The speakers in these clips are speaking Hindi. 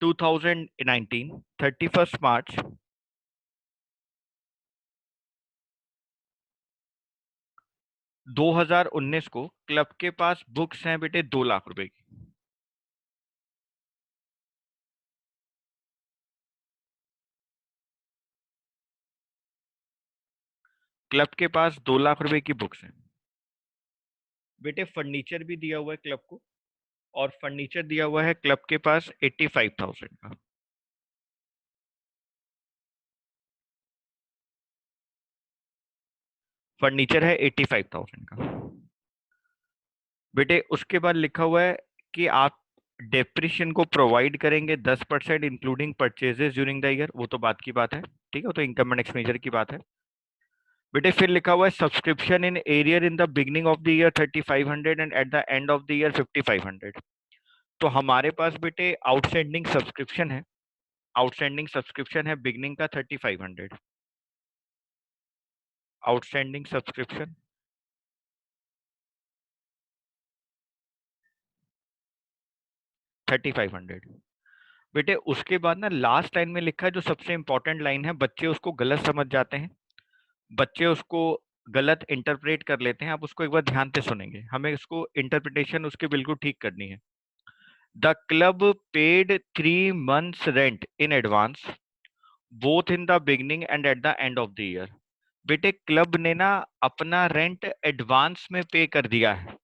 2019 31 मार्च 2019 को क्लब के पास बुक्स हैं बेटे 2 लाख रुपए की। क्लब के पास 2 लाख रुपए की बुक्स हैं बेटे। फर्नीचर भी दिया हुआ है क्लब को, और फर्नीचर दिया हुआ है क्लब के पास 85,000 का। फर्नीचर है 85,000 का बेटे। उसके बाद लिखा हुआ है कि आप डेप्रिशिएशन को प्रोवाइड करेंगे 10% including purchases during the year. वो तो बात की बात है, ठीक है, वो तो इनकम एंड एक्सपेंडिचर की बात है बेटे। फिर लिखा हुआ है subscription in arrear in the beginning of the year 3500 and at the end of the year 5500। तो हमारे पास बेटे आउटस्टैंडिंग सब्सक्रिप्शन है, आउटस्टैंडिंग सब्सक्रिप्शन है बिगनिंग का 3500। आउटस्टैंडिंग सब्सक्रिप्शन 3500 बेटे। उसके बाद ना लास्ट लाइन में लिखा है, जो सबसे इंपॉर्टेंट लाइन है, बच्चे उसको गलत समझ जाते हैं, बच्चे उसको गलत इंटरप्रेट कर लेते हैं। आप उसको एक बार ध्यान से सुनेंगे, हमें इसको इंटरप्रिटेशन उसकी बिल्कुल ठीक करनी है। The club paid 3 months rent in advance both in the beginning and at the end of the year. बेटे क्लब ने ना अपना रेंट एडवांस में पे कर दिया है।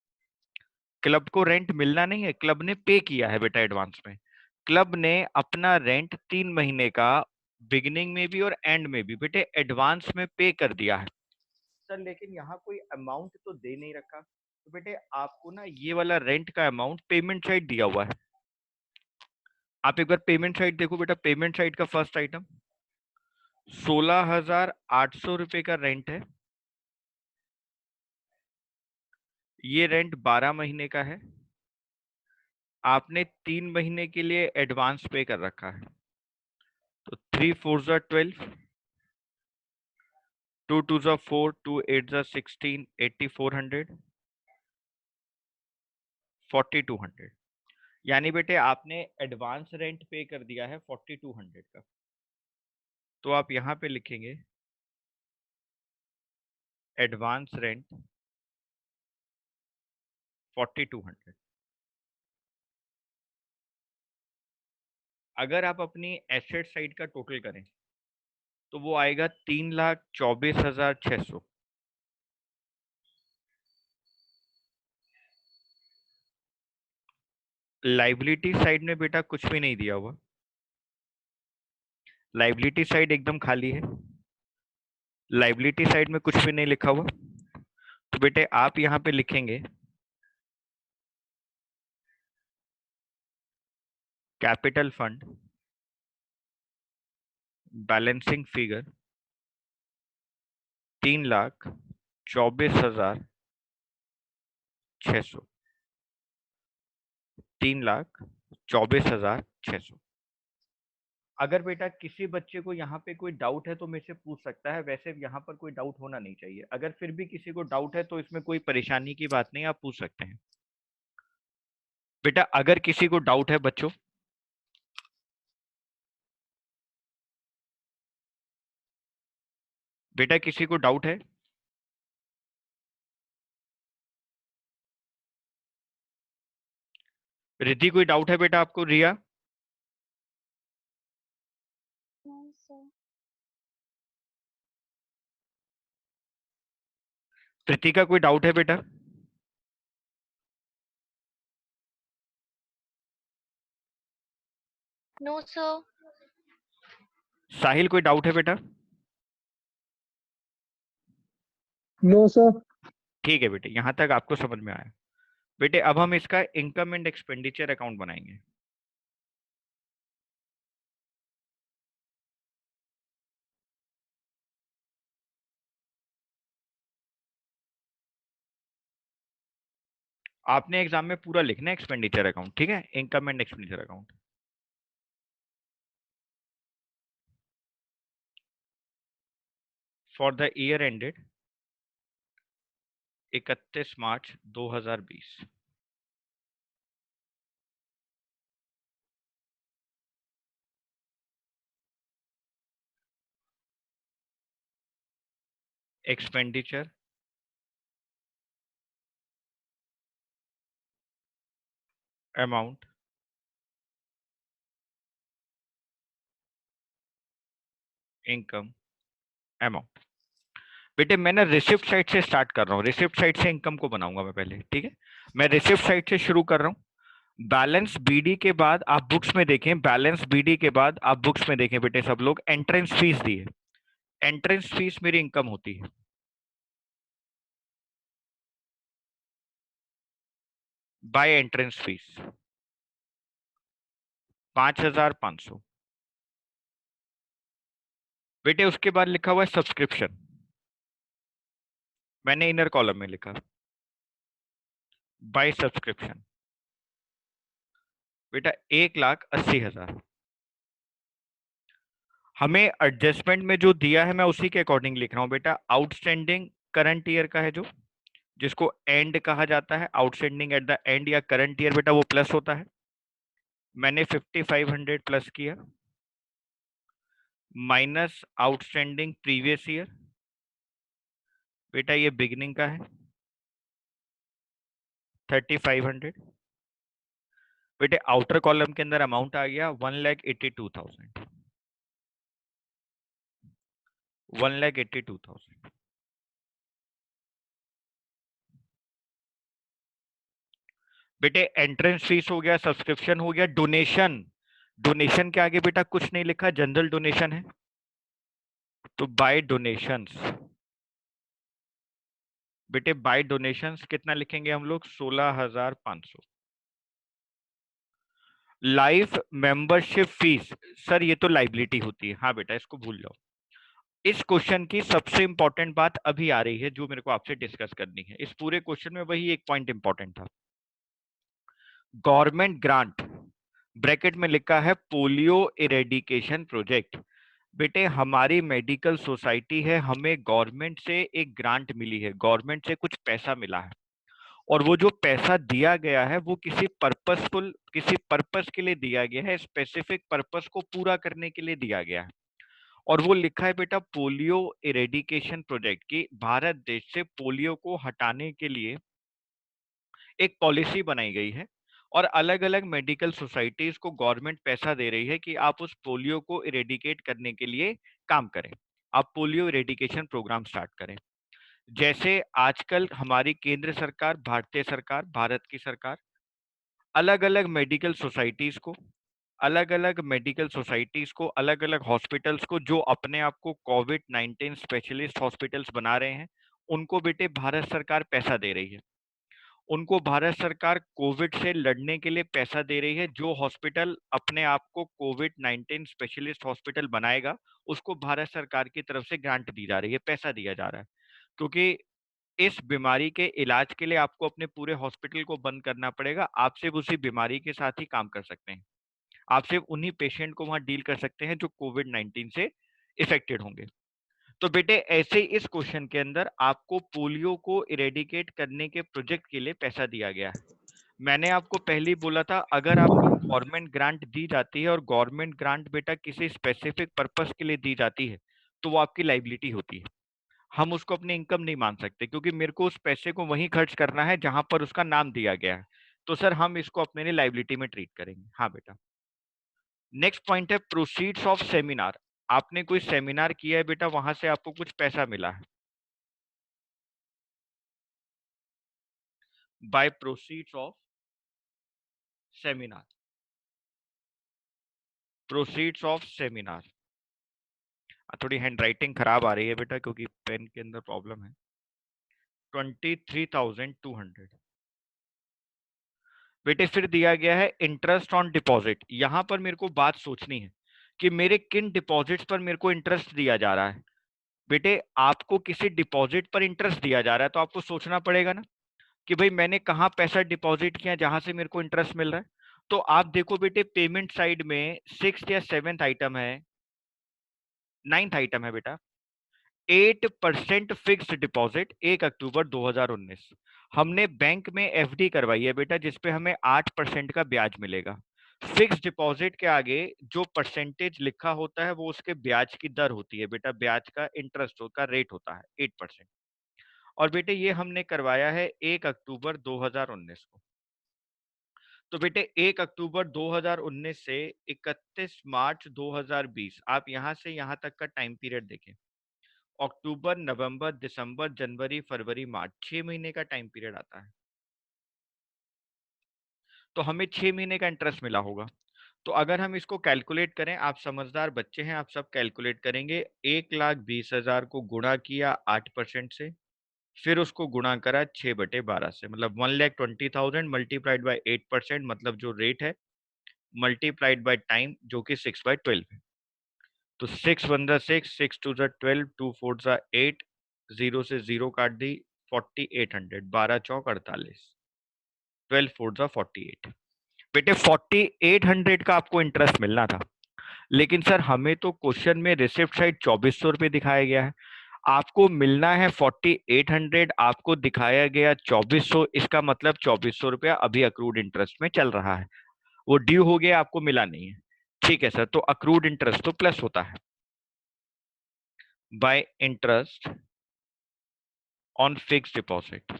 क्लब को रेंट मिलना नहीं है, क्लब ने पे किया है बेटा एडवांस में। क्लब ने अपना रेंट 3 महीने का बिगिनिंग में भी और एंड में भी बेटे एडवांस में पे कर दिया है। सर लेकिन यहाँ कोई अमाउंट तो दे नहीं रखा, तो बेटे आपको ना ये वाला रेंट का अमाउंट पेमेंट साइड दिया हुआ है। आप एक बार पेमेंट साइड देखो बेटा। पेमेंट साइड का फर्स्ट आइटम 16,800 रुपए का रेंट है। ये रेंट 12 महीने का है। आपने 3 महीने के लिए एडवांस पे कर रखा है। तो 3 4 12, 2 2 4, 2 8 16, 8400, 4200। यानी बेटे आपने एडवांस रेंट पे कर दिया है 4200 का। तो आप यहाँ पे लिखेंगे एडवांस रेंट 4200। अगर आप अपनी एसेट साइड का टोटल करें तो वो आएगा 3,24,600। लाइबिलिटी साइड में बेटा कुछ भी नहीं दिया हुआ, लाइबिलिटी साइड एकदम खाली है। लाइबिलिटी साइड में कुछ भी नहीं लिखा हुआ। तो बेटे आप यहाँ पे लिखेंगे कैपिटल फंड बैलेंसिंग फिगर 3,24,600। 3,24,600। अगर बेटा किसी बच्चे को यहाँ पे कोई डाउट है तो मेरे से पूछ सकता है, वैसे यहाँ पर कोई डाउट होना नहीं चाहिए। अगर फिर भी किसी को डाउट है तो इसमें कोई परेशानी की बात नहीं, आप पूछ सकते हैं। बेटा अगर किसी को डाउट है बच्चों, बेटा किसी को डाउट है? रिद्धि कोई डाउट है बेटा आपको? रिया? प्रीतिका कोई डाउट है बेटा? No sir. साहिल कोई डाउट है बेटा? No sir. ठीक है बेटे, यहां तक आपको समझ में आया। बेटे अब हम इसका इनकम एंड एक्सपेंडिचर अकाउंट बनाएंगे। आपने एग्जाम में पूरा लिखना है एक्सपेंडिचर अकाउंट, ठीक है, income and expenditure account. For the year ended 31 March 2020। Expenditure, amount, income, amount. बेटे मैं ना रिसिप्ट साइड से स्टार्ट कर रहा हूँ, रिसिप्ट साइड से इनकम को बनाऊंगा मैं पहले, ठीक है। मैं रिसिप्ट साइड से शुरू कर रहा हूँ। बैलेंस बीडी के बाद आप बुक्स में देखें, बैलेंस बीडी के बाद आप बुक्स में देखें बेटे सब लोग, एंट्रेंस फीस दी है। एंट्रेंस फीस मेरी इनकम होती है बाय एंट्रेंस फीस 5,500। बेटे उसके बाद लिखा हुआ है सब्सक्रिप्शन, मैंने इनर कॉलम में लिखा बाय सब्सक्रिप्शन, बेटा 1,80,000। हमें एडजस्टमेंट में जो दिया है मैं उसी के अकॉर्डिंग लिख रहा हूं बेटा। आउटस्टैंडिंग करंट ईयर का है जो, जिसको एंड कहा जाता है, आउटस्टैंडिंग एट द एंड या करंट ईयर बेटा वो प्लस होता है। मैंने 5,500 प्लस किया, माइनस आउटस्टैंडिंग प्रीवियस ईयर, बेटा ये बिगिनिंग का है 3,500। बेटे आउटर कॉलम के अंदर अमाउंट आ गया 1,82,000, 1,82,000। बेटे एंट्रेंस फीस हो गया, सब्सक्रिप्शन हो गया, डोनेशन। डोनेशन के आगे बेटा कुछ नहीं लिखा, जनरल डोनेशन है, तो बाय डोनेशंस। बेटे बाय डोनेशंस कितना लिखेंगे हम लोग, 16,500। लाइफ मेंबरशिप फीस, सर ये तो लाइबिलिटी होती है, हाँ बेटा इसको भूल जाओ। इस क्वेश्चन की सबसे इंपॉर्टेंट बात अभी आ रही है जो मेरे को आपसे डिस्कस करनी है। इस पूरे क्वेश्चन में वही एक पॉइंट इंपॉर्टेंट था, गवर्नमेंट ग्रांट, ब्रैकेट में लिखा है पोलियो इरेडिकेशन प्रोजेक्ट। बेटे हमारी मेडिकल सोसाइटी है, हमें गवर्नमेंट से एक ग्रांट मिली है, गवर्नमेंट से कुछ पैसा मिला है, और वो जो पैसा दिया गया है वो किसी पर्पसफुल, किसी पर्पस के लिए दिया गया है, स्पेसिफिक पर्पस को पूरा करने के लिए दिया गया है। और वो लिखा है बेटा पोलियो इरेडिकेशन प्रोजेक्ट, की भारत देश से पोलियो को हटाने के लिए एक पॉलिसी बनाई गई है, और अलग अलग मेडिकल सोसाइटीज को गवर्नमेंट पैसा दे रही है कि आप उस पोलियो को इरेडिकेट करने के लिए काम करें, आप पोलियो इरेडिकेशन प्रोग्राम स्टार्ट करें। जैसे आजकल हमारी केंद्र सरकार, भारतीय सरकार, भारत की सरकार अलग अलग मेडिकल सोसाइटीज को, अलग अलग हॉस्पिटल्स को जो अपने आप को कोविड-19 स्पेशलिस्ट हॉस्पिटल्स बना रहे हैं, उनको बेटे भारत सरकार पैसा दे रही है। उनको भारत सरकार कोविड से लड़ने के लिए पैसा दे रही है। जो हॉस्पिटल अपने आप को कोविड-19 स्पेशलिस्ट हॉस्पिटल बनाएगा, उसको भारत सरकार की तरफ से ग्रांट दी जा रही है, पैसा दिया जा रहा है। क्योंकि इस बीमारी के इलाज के लिए आपको अपने पूरे हॉस्पिटल को बंद करना पड़ेगा, आप सिर्फ उसी बीमारी के साथ ही काम कर सकते हैं। आप सिर्फ उन्हीं पेशेंट को वहां डील कर सकते हैं जो कोविड-19 से इफेक्टेड होंगे। तो बेटे ऐसे ही इस क्वेश्चन के अंदर आपको पोलियो को इरेडिकेट करने के प्रोजेक्ट के लिए पैसा दिया गया है। मैंने आपको पहले ही बोला था, अगर आपको गवर्नमेंट ग्रांट दी जाती है और गवर्नमेंट ग्रांट बेटा किसी स्पेसिफिक पर्पस के लिए दी जाती है, तो वो आपकी लाइबिलिटी होती है, हम उसको अपनी इनकम नहीं मान सकते, क्योंकि मेरे को उस पैसे को वहीं खर्च करना है जहां पर उसका नाम दिया गया है। तो सर हम इसको अपने लिए लाइबिलिटी में ट्रीट करेंगे, हाँ बेटा। नेक्स्ट पॉइंट है प्रोसीड्स ऑफ सेमिनार। आपने कोई सेमिनार किया है बेटा, वहां से आपको कुछ पैसा मिला है, by proceeds of seminar, proceeds of seminar. थोड़ी हैंड राइटिंग खराब आ रही है बेटा क्योंकि पेन के अंदर प्रॉब्लम है। 23,200। बेटे फिर दिया गया है इंटरेस्ट ऑन डिपॉजिट। यहां पर मेरे को बात सोचनी है कि मेरे किन डिपॉजिट्स पर मेरे को इंटरेस्ट दिया जा रहा है। बेटे आपको किसी डिपॉजिट पर इंटरेस्ट दिया जा रहा है तो आपको सोचना पड़ेगा ना कि भाई मैंने कहाँ पैसा डिपॉजिट किया जहां से मेरे को इंटरेस्ट मिल रहा है। तो आप देखो बेटे पेमेंट साइड में सिक्स या सेवेंथ आइटम है, नाइन्थ आइटम है बेटा, 8% फिक्स्ड डिपॉजिट 1 अक्टूबर 2019। हमने बैंक में एफडी करवाई है बेटा, जिसपे हमें 8% का ब्याज मिलेगा। फिक्स डिपॉजिट के आगे जो परसेंटेज लिखा होता है वो उसके ब्याज की दर होती है बेटा, ब्याज का इंटरेस्ट का रेट होता है 8%। और बेटे ये हमने करवाया है 1 अक्टूबर 2019 को। तो बेटे 1 अक्टूबर 2019 से 31 मार्च 2020, आप यहां से यहां तक का टाइम पीरियड देखें। अक्टूबर, नवंबर, दिसंबर, जनवरी, फरवरी, मार्च, 6 महीने का टाइम पीरियड आता है। तो हमें 6 महीने का इंटरेस्ट मिला होगा। तो अगर हम इसको कैलकुलेट करें, आप समझदार बच्चे हैं, आप सब कैलकुलेट करेंगे। 1,20,000 को गुणा किया 8% से, फिर उसको गुणा करा 6/12 से, मतलब 1,20,000 मल्टीप्लाइड बाई 8%, मतलब जो रेट है, मल्टीप्लाइड बाई टाइम जो कि 6/12 है। तो 6 1 6, 6 2 12, 2 4 8, 0 से 0 काट दी, 4800, 12 चौक 48, 12 4 48। बेटे 4800 का आपको इंटरेस्ट मिलना था, लेकिन सर हमें तो क्वेश्चन में रिसिप्ट साइड 2400 रुपये दिखाया गया है। आपको मिलना है 4800, आपको दिखाया गया 2400, इसका मतलब 2400 रुपया अभी अक्रूड इंटरेस्ट में चल रहा है, वो ड्यू हो गया, आपको मिला नहीं है। ठीक है सर, तो अक्रूड इंटरेस्ट तो प्लस होता है bye interest on fix deposit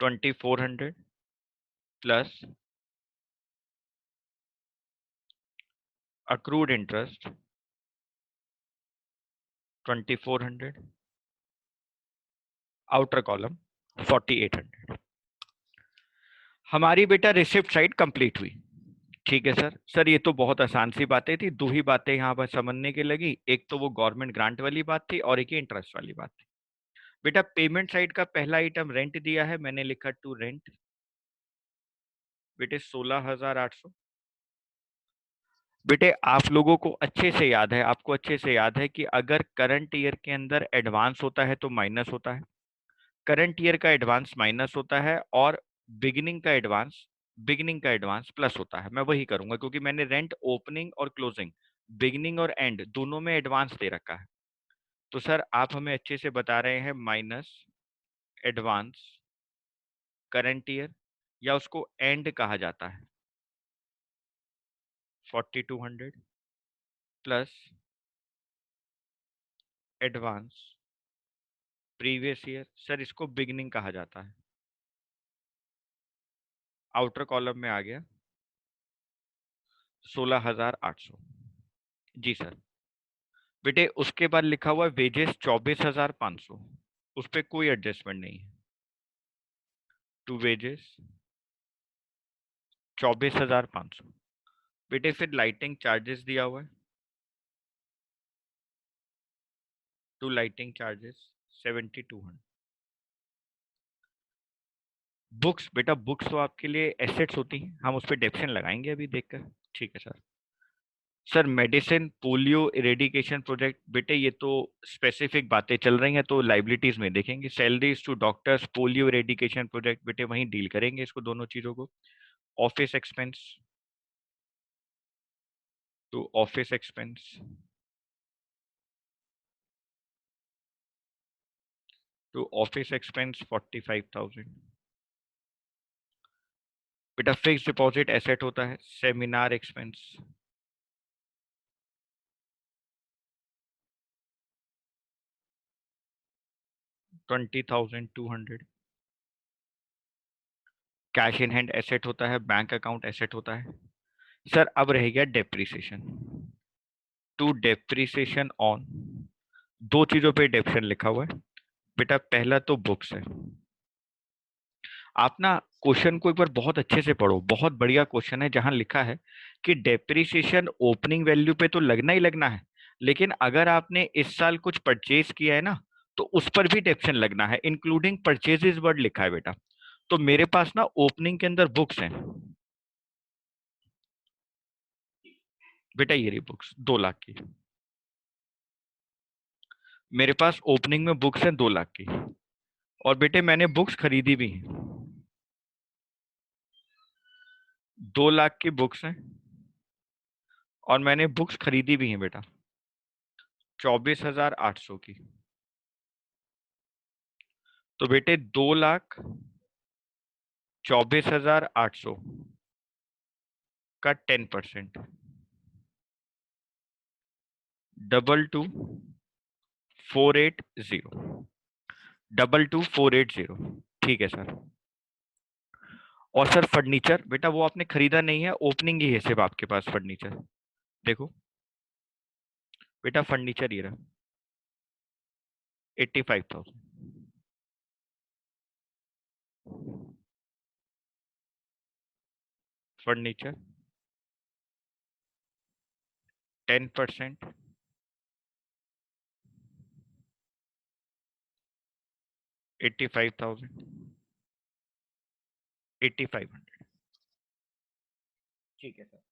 2400 plus accrued interest 2400, outer column 4800। हमारी बेटा रिसिप्ट साइड कंप्लीट हुई। ठीक है सर। सर ये तो बहुत आसान सी बातें थी, दो ही बातें यहाँ पर समझने की लगी, एक तो वो गवर्नमेंट ग्रांट वाली बात थी और एक ही इंटरेस्ट वाली बात थी। बेटा पेमेंट साइड का पहला आइटम रेंट दिया है, मैंने लिखा टू रेंट, बेटे 16,800। बेटे आप लोगों को अच्छे से याद है, आपको अच्छे से याद है कि अगर करंट ईयर के अंदर एडवांस होता है तो माइनस होता है, करंट ईयर का एडवांस माइनस होता है, और बिगिनिंग का एडवांस प्लस होता है। मैं वही करूंगा क्योंकि मैंने रेंट ओपनिंग और क्लोजिंग, बिगिनिंग और एंड दोनों में एडवांस दे रखा है। तो सर आप हमें अच्छे से बता रहे हैं माइनस एडवांस करंट ईयर, या उसको एंड कहा जाता है, 4200 plus advance previous year, sir इसको बिगिनिंग कहा जाता है, आउटर कॉलम में आ गया 16,800। जी सर। बेटे उसके बाद लिखा हुआ वेजेस 24,500, उस पर कोई एडजस्टमेंट नहीं है, टू वेजेस 24,500। बेटे फिर लाइटिंग चार्जेस दिया हुआ है, टू लाइटिंग चार्जेस 7,200। बुक्स, बेटा बुक्स तो आपके लिए एसेट्स होती हैं, हम उस पर डेप्शन लगाएंगे अभी देखकर। ठीक है sir. Sir medicine polio eradication project, बेटे ये तो स्पेसिफिक बातें चल रही हैं तो लाइबिलिटीज में देखेंगे। Salaries to doctors polio eradication project, बेटे वहीं डील करेंगे इसको, दोनों चीजों को। Office expense to office expense to office expense 45,000। बेटा फिक्स डिपॉजिट एसेट होता है, seminar expense 20,200। Cash in hand asset होता है, बैंक अकाउंट एसेट होता है। सर अब रह गया डेप्रीसिएशन, टू डेप्रीसिएशन ऑन, दो चीजों पे डेप्शन लिखा हुआ है। बेटा पहला तो बुक्स है, आप ना क्वेश्चन को एक बार बहुत अच्छे से पढ़ो, बहुत बढ़िया क्वेश्चन है, जहां लिखा है कि डेप्रीसिएशन ओपनिंग वैल्यू पे तो लगना ही लगना है, लेकिन अगर आपने इस साल कुछ परचेज किया है ना, तो उस पर भी डेप्शन लगना है, इंक्लूडिंग परचेजेस वर्ड लिखा है बेटा। तो मेरे पास ना ओपनिंग के अंदर बुक्स हैं, बेटा ये रही बुक्स 2 लाख की, मेरे पास ओपनिंग में बुक्स हैं 2 लाख की, और बेटे मैंने बुक्स खरीदी भी हैं, 2 लाख की बुक्स हैं, और मैंने बुक्स खरीदी भी हैं बेटा 24,800 की। तो बेटे 2 लाख 24,800 का 10%, 22,480, 22,480। ठीक है सर। और सर फर्नीचर बेटा वो आपने खरीदा नहीं है, ओपनिंग ही है सिर्फ आपके पास फर्नीचर। देखो बेटा फर्नीचर ये रहा, 85,000। फर्नीचर 10%, 85,000, 8,500। ठीक है सर।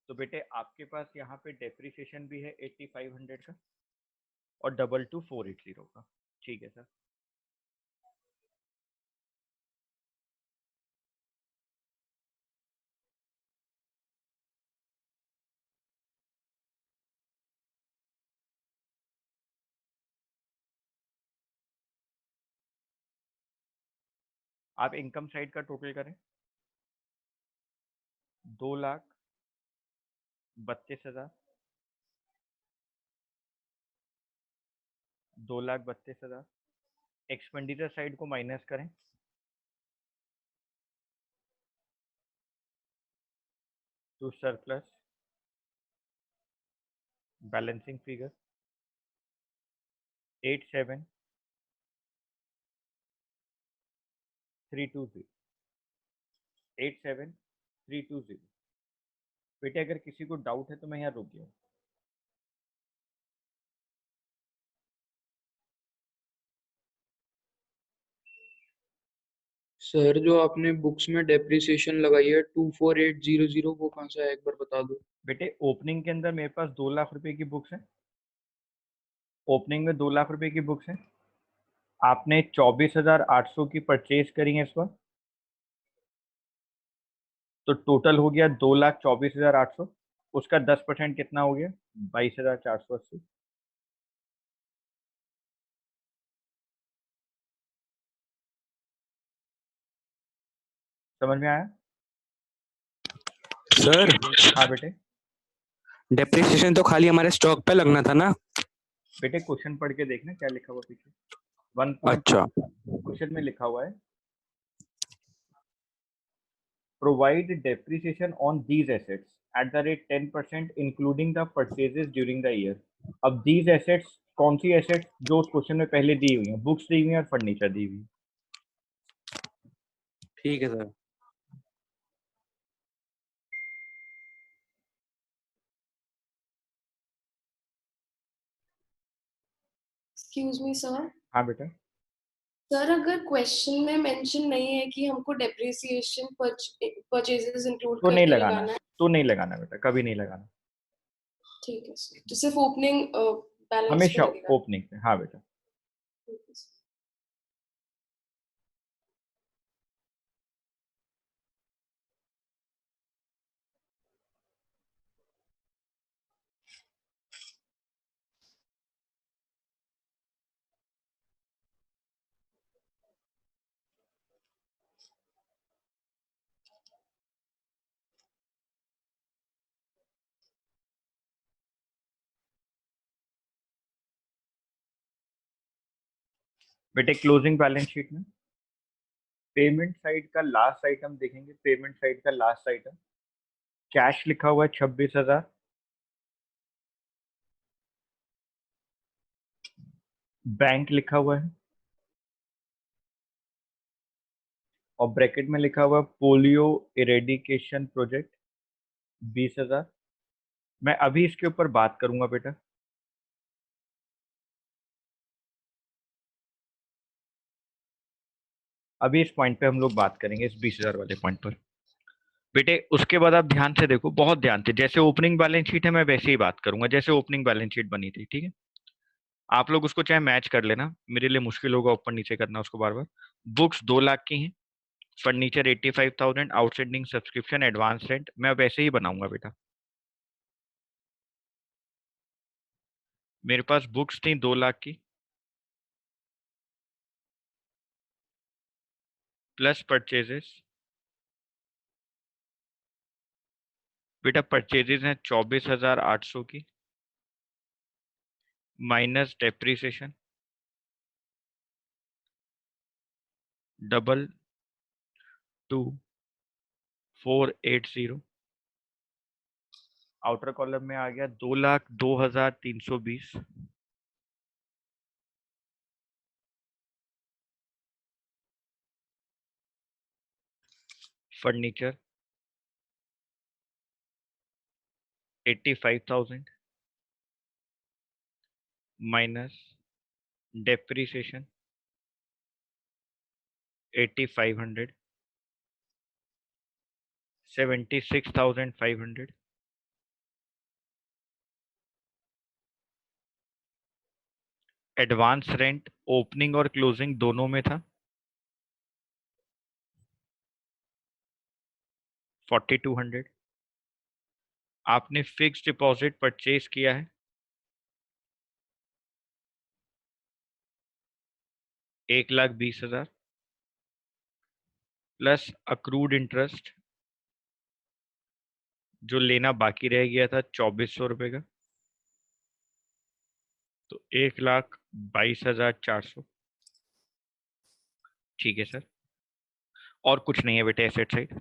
तो बेटे आपके पास यहाँ पे डेप्रिसिएशन भी है 8,500 का और 22,480 का। ठीक है सर। आप इनकम साइड का टोटल करें, 2,32,000, 2,32,000। एक्सपेंडिचर साइड को माइनस करें, टू सरप्लस बैलेंसिंग फिगर 87,320, 87,320। बेटे अगर किसी को डाउट है तो मैं यहाँ रुक गया हूँ। सर जो आपने बुक्स में डेप्रिसिएशन लगाई है 24,800 वो कहाँ से आया एक बार बता दो। बेटे ओपनिंग के अंदर मेरे पास 2 लाख रुपए की बुक्स है, ओपनिंग में 2 लाख रुपए की बुक्स है। आपने 24,800 की परचेज करी है इस बार, तो टोटल हो गया 2,24,800। उसका 10% कितना हो गया, 22,480। समझ में आया? सर हाँ बेटे। डेप्रिसिएशन तो खाली हमारे स्टॉक पे लगना था ना। बेटे क्वेश्चन पढ़ के देखना क्या लिखा हुआ पीछे। 1 अच्छा क्वेश्चन में लिखा हुआ है, provide depreciation on these assets at the rate 10% including the purchases during the year. अब दीज एसेट्स कौन सी एसेट्स जो उस क्वेश्चन में पहले दी हुई है, बुक्स दी हुई है और फर्नीचर दी हुई है। ठीक है सर। Excuse me sir. हाँ बेटा। सर अगर क्वेश्चन में मेंशन नहीं है कि हमको डेप्रिसिएशन परचेजेस इंक्लूड तो नहीं करके लगाना, लगाना है, तो नहीं लगाना बेटा, कभी नहीं लगाना। ठीक है सर, तो सिर्फ ओपनिंग बैलेंस पे हमेशा लगेगा। ओपनिंग पे। हाँ बेटा। ठीक है सर। बेटे क्लोजिंग बैलेंस शीट में पेमेंट साइड का लास्ट आइटम देखेंगे, पेमेंट साइड का लास्ट आइटम कैश लिखा हुआ है 26,000, बैंक लिखा हुआ है और ब्रैकेट में लिखा हुआ है पोलियो इरेडिकेशन प्रोजेक्ट 20,000। मैं अभी इसके ऊपर बात करूंगा बेटा। अभी इस पॉइंट पे हम लोग बात करेंगे, इस 20,000 वाले पॉइंट पर। बेटे उसके बाद आप ध्यान से देखो, बहुत ध्यान से, जैसे ओपनिंग बैलेंस शीट है मैं वैसे ही बात करूंगा जैसे ओपनिंग बैलेंस शीट बनी थी। ठीक है, आप लोग उसको चाहे मैच कर लेना, मेरे लिए मुश्किल होगा ऊपर नीचे करना उसको बार बार। बुक्स 2 लाख की हैं, furniture 85,000, outstanding subscription advance rent, मैं अब ऐसे ही बनाऊंगा बेटा। मेरे पास बुक्स थी 2 लाख की, प्लस परचेजेस बेटा परचेजेज हैं 24,800 की, minus depreciation double 2480, outer column में आ गया 2,02,320, furniture 85,000 minus depreciation 8,500, 76,500, advance rent opening और क्लोजिंग दोनों में था 4,200, आपने फिक्स डिपॉजिट परचेज किया है 1,20,000 प्लस अक्रूड इंटरेस्ट जो लेना बाकी रह गया था 2,400 रुपए का, तो 1,22,400। ठीक है सर, और कुछ नहीं है बेटे एसेट साइड।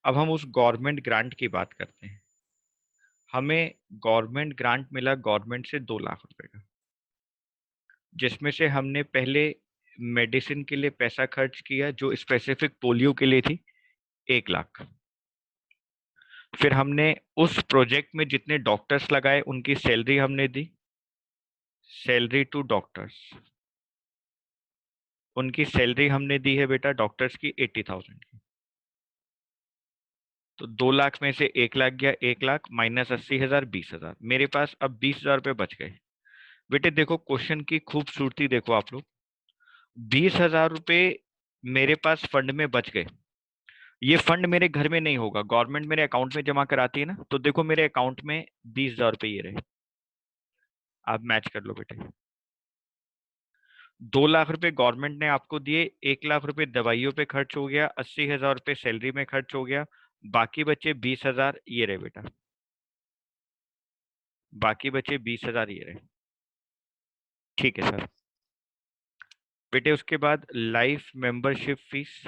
अब हम उस गवर्नमेंट ग्रांट की बात करते हैं। हमें गवर्नमेंट ग्रांट मिला गवर्नमेंट से 2 लाख रुपए का, जिसमें से हमने पहले मेडिसिन के लिए पैसा खर्च किया जो स्पेसिफिक पोलियो के लिए थी 1 लाख। फिर हमने उस प्रोजेक्ट में जितने डॉक्टर्स लगाए उनकी सैलरी हमने दी, सैलरी टू डॉक्टर्स, उनकी सैलरी हमने दी है बेटा डॉक्टर्स की 80,000 की। तो 2 लाख में से 1 लाख गया, 1 लाख माइनस 80,000 20,000, मेरे पास अब 20,000 रुपये बच गए। बेटे देखो क्वेश्चन की खूबसूरती देखो आप लोग, 20,000 रुपये मेरे पास फंड में बच गए। ये फंड मेरे घर में नहीं होगा, गवर्नमेंट मेरे अकाउंट में जमा कराती है ना, तो देखो मेरे अकाउंट में 20,000 रुपये ये रहे। आप मैच कर लो बेटे, 2 लाख रुपए गवर्नमेंट ने आपको दिए, 1 लाख रुपए दवाइयों पे खर्च हो गया, 80,000 रुपये सैलरी में खर्च हो गया, बाकी बचे 20,000 ये रहे बेटा, बाकी बचे 20,000 ये रहे। ठीक है सर। बेटे उसके बाद life membership fees,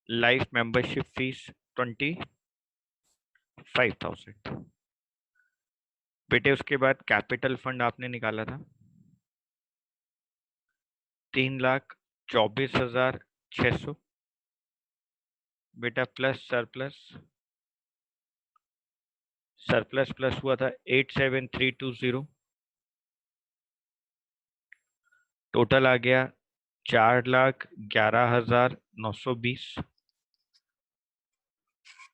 life membership fees 25,000। बेटे उसके बाद कैपिटल फंड आपने निकाला था 3,24,600 बेटा, प्लस सरप्लस, सरप्लस प्लस हुआ था 87,320, टोटल आ गया 4,11,920।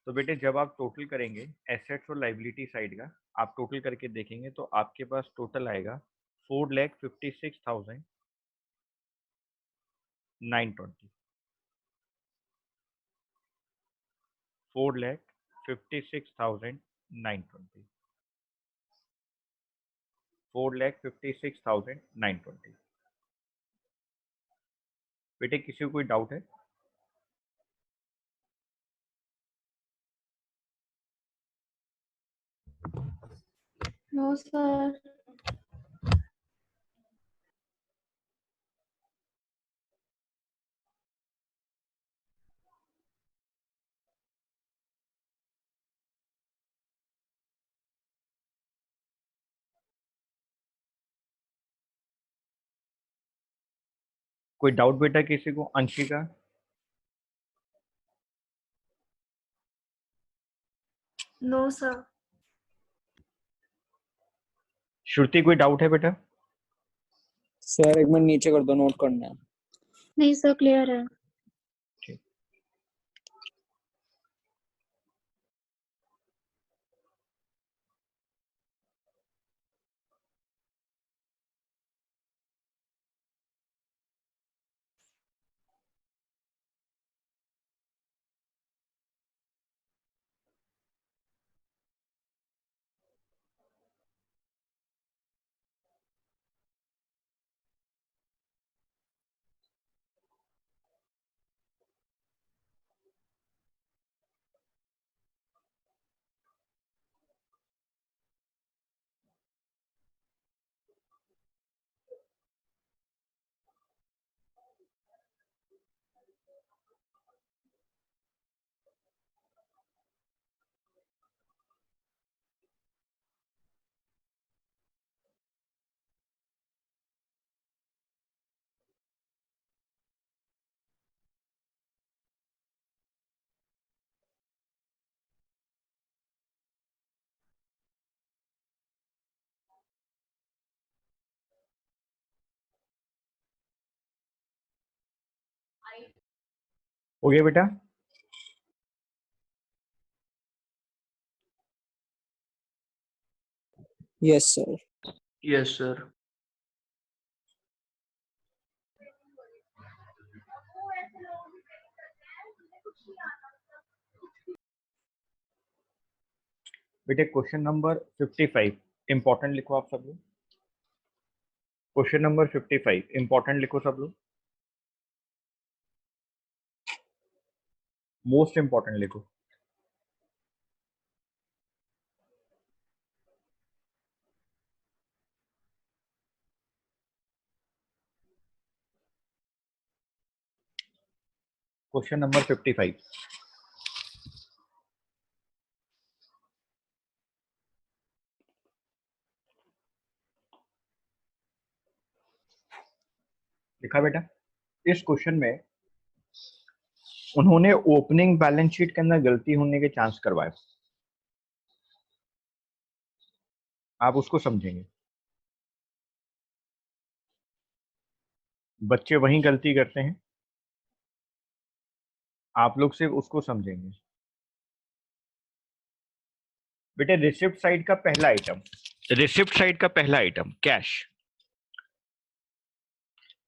तो बेटे जब आप टोटल करेंगे एसेट्स और लाइबिलिटी साइड का, आप टोटल करके देखेंगे तो आपके पास टोटल आएगा 4,56,920, 4,56,920, 4,56,920। बेटे किसी को कोई डाउट है? No sir. कोई डाउट बेटा किसी को? Anshika, no sir. श्रुति कोई डाउट है बेटा? सर एक मिनट नीचे कर दो, नोट करना है। नहीं सर, क्लियर है। हो गया बेटा? Yes sir. Yes sir. बेटे क्वेश्चन नंबर 55 इंपॉर्टेंट लिखो आप सब लोग। क्वेश्चन नंबर 55 इंपॉर्टेंट लिखो सब लोग, मोस्ट इंपॉर्टेंट लिखो। Question number 55। लिखा बेटा? इस क्वेश्चन में उन्होंने ओपनिंग बैलेंस शीट के अंदर गलती होने के चांस करवाए, आप उसको समझेंगे। बच्चे वही गलती करते हैं, आप लोग सिर्फ उसको समझेंगे। बेटे रिसिप्ट साइड का पहला आइटम, रिसिप्ट साइड का पहला आइटम कैश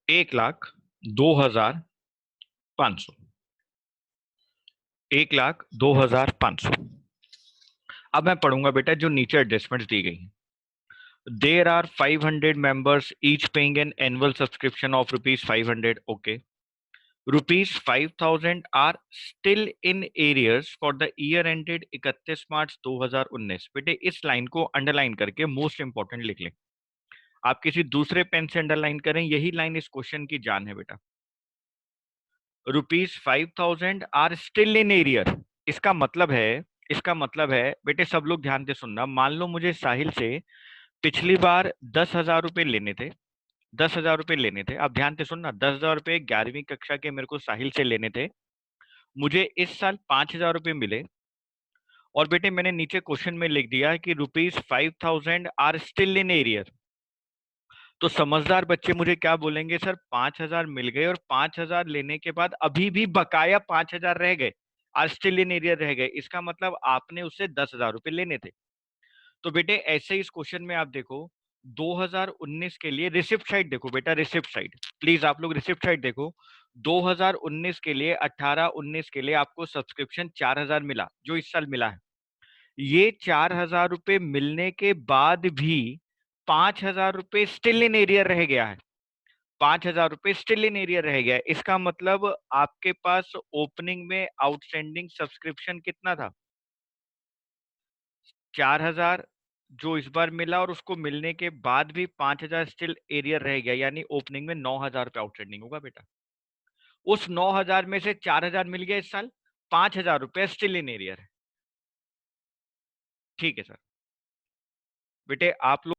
1,02,500, 1,02,500। अब मैं पढ़ूंगा बेटा जो नीचे एडजस्टमेंट्स दी गई हैं। There are 500 members each paying an annual subscription of rupees 500. Okay. Rupees 5,000 are still in arrears for the year ended 31 मार्च 2019। बेटे इस लाइन को अंडरलाइन करके मोस्ट इंपॉर्टेंट लिख लें। आप किसी दूसरे पेन से अंडरलाइन करें, यही लाइन इस क्वेश्चन की जान है बेटा। Rupees 5,000 are still in arrear, इसका मतलब है बेटे सब लोग ध्यान से सुनना। मान लो मुझे साहिल से पिछली बार 10,000 रुपए लेने थे, 10,000 रुपए लेने थे। आप ध्यान से सुनना, 10,000 रुपए 11वीं कक्षा के मेरे को साहिल से लेने थे। मुझे इस साल 5,000 रुपए मिले और बेटे मैंने नीचे क्वेश्चन में लिख दिया कि rupees 5,000 are still in arrear. तो समझदार बच्चे मुझे क्या बोलेंगे, सर 5,000 मिल गए और 5,000 लेने के बाद अभी भी बकाया 5,000 रह गए, आर स्टिल इन एरियर रह गए। इसका मतलब आपने उससे 10,000 रुपए लेने थे। तो बेटे ऐसे ही इस क्वेश्चन में आप देखो 2019 के लिए रिसिप्ट साइड देखो बेटा, रिसिप्ट साइड प्लीज आप लोग रिसिप्ट साइड देखो। 2019 के लिए 18-19 के लिए आपको सब्सक्रिप्शन 4,000 मिला जो इस साल मिला है। ये 4,000 रुपए मिलने के बाद भी 5,000 रुपए स्टिल इन एरियर रह गया है, 5,000 रुपए स्टिल इन एरियर रह गया है। इसका मतलब आपके पास ओपनिंग में आउटस्टैंडिंग सब्सक्रिप्शन कितना था, 4,000 जो इस बार मिला और उसको मिलने के बाद भी 5,000 स्टिल एरियर रह गया, यानी ओपनिंग में 9,000 रुपए आउटस्टैंडिंग होगा बेटा। उस 9,000 में से 4,000 मिल गया इस साल, 5,000 रुपए स्टिल इन एरियर है। ठीक है सर। बेटे आप लोग